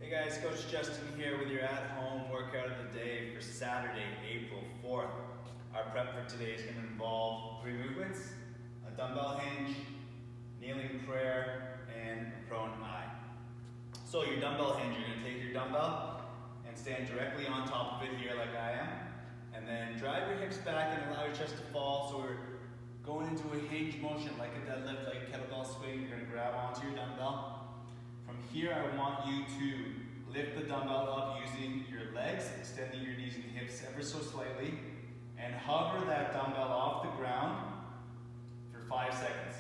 Hey guys, Coach Justin here with your at-home workout of the day for Saturday, April 4th. Our prep for today is going to involve 3 movements: a dumbbell hinge, kneeling prayer, and a prone I. So your dumbbell hinge, you're going to take your dumbbell and stand directly on top of it here like I am, and then drive your hips back and allow your chest to fall. So we're going into a hinge motion like a deadlift, like a kettlebell swing. You're going to grab onto your dumbbell. From here, I want you to lift the dumbbell up using your legs, extending your knees and hips ever so slightly, and hover that dumbbell off the ground for 5 seconds.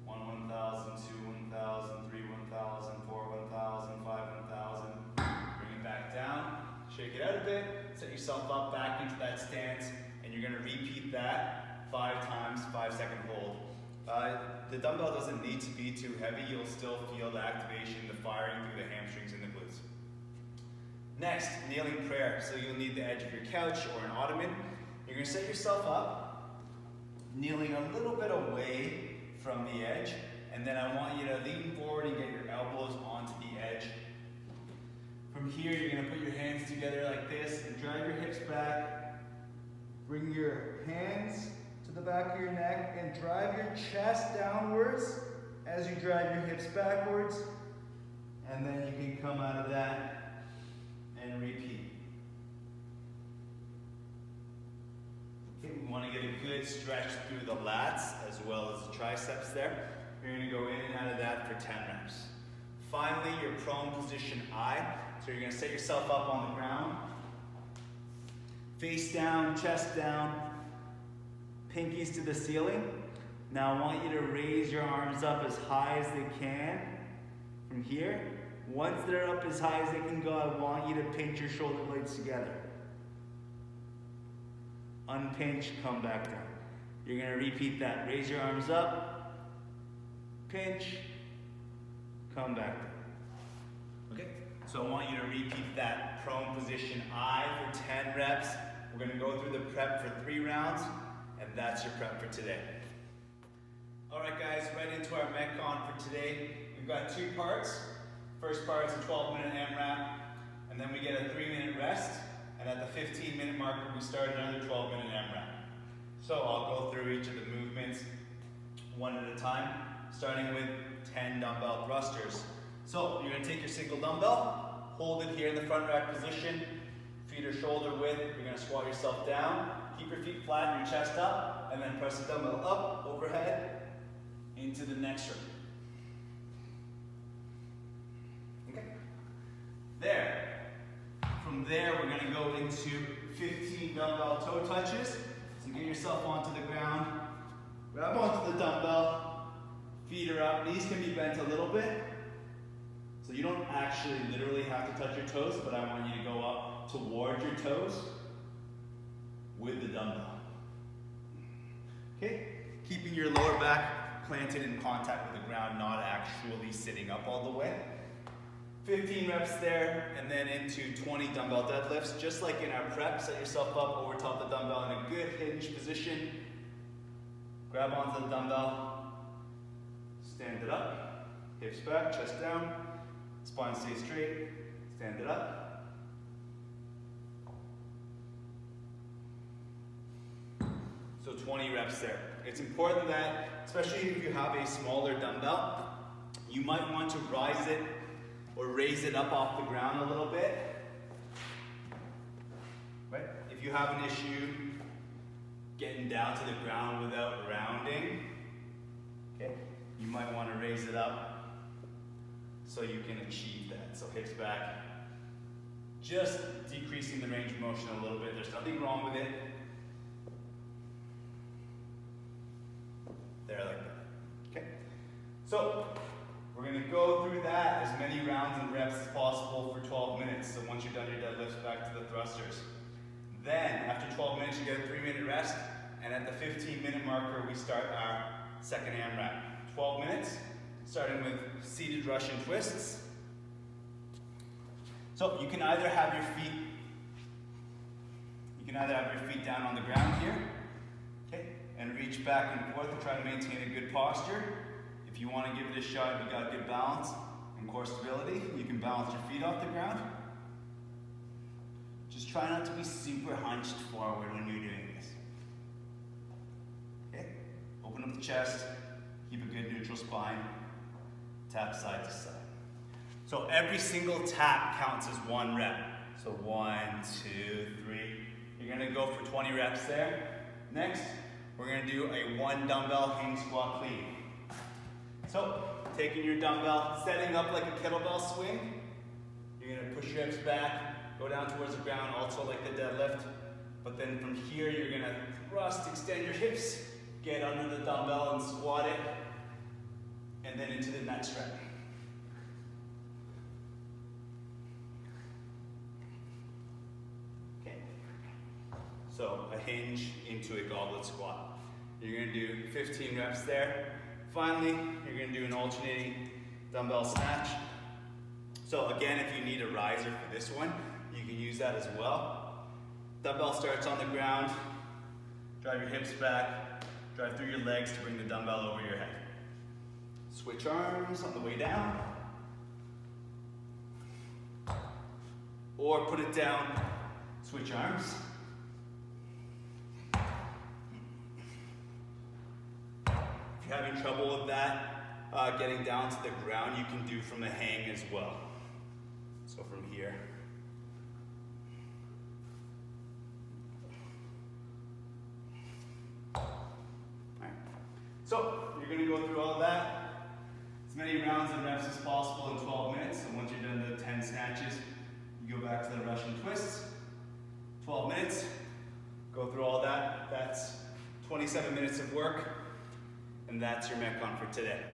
1, 1,000, 2, 1,000, 3, 1,000, 4, 1,000, 5, 1,000. Bring it back down, shake it out a bit, set yourself up back into that stance, and you're going to repeat that 5 times, 5-second hold. The dumbbell doesn't need to be too heavy. You'll still feel the activation, the firing through the hamstrings and the glutes. Next, kneeling prayer. So you'll need the edge of your couch or an ottoman. You're going to set yourself up, kneeling a little bit away from the edge, and then I want you to lean forward and get your elbows onto the edge. From here, you're going to put your hands together like this and drive your hips back. Bring your hands to the back of your neck and drive your chest downwards as you drive your hips backwards, and then you can come out of that and repeat. Okay, we want to get a good stretch through the lats as well as the triceps there. You're going to go in and out of that for 10 reps. Finally, your prone position I. So you're going to set yourself up on the ground, face down, chest down, pinkies to the ceiling. Now I want you to raise your arms up as high as they can from here. Once they're up as high as they can go, I want you to pinch your shoulder blades together. Unpinch, come back down. You're going to repeat that. Raise your arms up, pinch, come back down. Okay? So I want you to repeat that prone position I for 10 reps. We're going to go through the prep for 3 rounds. And that's your prep for today. Alright guys, right into our Metcon for today. We've got 2 parts. First part is a 12-minute AMRAP, and then we get a 3-minute rest, and at the 15-minute marker we start another 12-minute AMRAP. So I'll go through each of the movements one at a time, starting with 10 dumbbell thrusters. So you're going to take your single dumbbell, hold it here in the front rack position, feet are shoulder width, you're going to squat yourself down, keep your feet flat and your chest up, and then press the dumbbell up, overhead, into the next room. Okay. There. From there, we're going to go into 15 dumbbell toe touches. So get yourself onto the ground, grab onto the dumbbell, feet are up, knees can be bent a little bit. So you don't actually literally have to touch your toes, but I want you to go up towards your toes with the dumbbell. Okay? Keeping your lower back planted in contact with the ground, not actually sitting up all the way. 15 reps there, and then into 20 dumbbell deadlifts. Just like in our prep, set yourself up over top of the dumbbell in a good hinge position. Grab onto the dumbbell, stand it up, hips back, chest down, spine stays straight, stand it up. So 20 reps there. It's important that, especially if you have a smaller dumbbell, you might want to rise it or raise it up off the ground a little bit. Right? If you have an issue getting down to the ground without rounding, okay, you might want to raise it up so you can achieve that. So hips back, just decreasing the range of motion a little bit. There's nothing wrong with it. There, like that. Okay? So, we're going to go through that as many rounds and reps as possible for 12 minutes. So once you're done your deadlifts, back to the thrusters. Then, after 12 minutes, you get a 3-minute rest. And at the 15-minute marker, we start our second AMRAP. 12 minutes, starting with seated Russian twists. So you can either have your feet down on the ground here, okay, and reach back and forth and try to maintain a good posture. If you want to give it a shot, you got good balance, and core stability. You can balance your feet off the ground. Just try not to be super hunched forward when you're doing this. Okay? Open up the chest, keep a good neutral spine, tap side to side. So every single tap counts as 1 rep. So 1, 2, 3. You're gonna go for 20 reps there. Next, we're gonna do a 1 dumbbell hang squat clean. So, taking your dumbbell, setting up like a kettlebell swing. You're gonna push your hips back, go down towards the ground, also like the deadlift. But then from here, you're gonna thrust, extend your hips, get under the dumbbell and squat it, and then into the next rep. Okay. So a hinge into a goblet squat. You're gonna do 15 reps there. Finally, you're gonna do an alternating dumbbell snatch. So again, if you need a riser for this one, you can use that as well. Dumbbell starts on the ground, drive your hips back, drive through your legs to bring the dumbbell over your head. Switch arms on the way down. Or put it down, switch arms. If you're having trouble with that, getting down to the ground, you can do from a hang as well. So from here. Alright. So you're going to go through all that, as many rounds and reps as possible in 12 minutes. And once you're done the 10 snatches, you go back to the Russian twists. 12 minutes. Go through all that. That's 27 minutes of work. And that's your Metcon for today.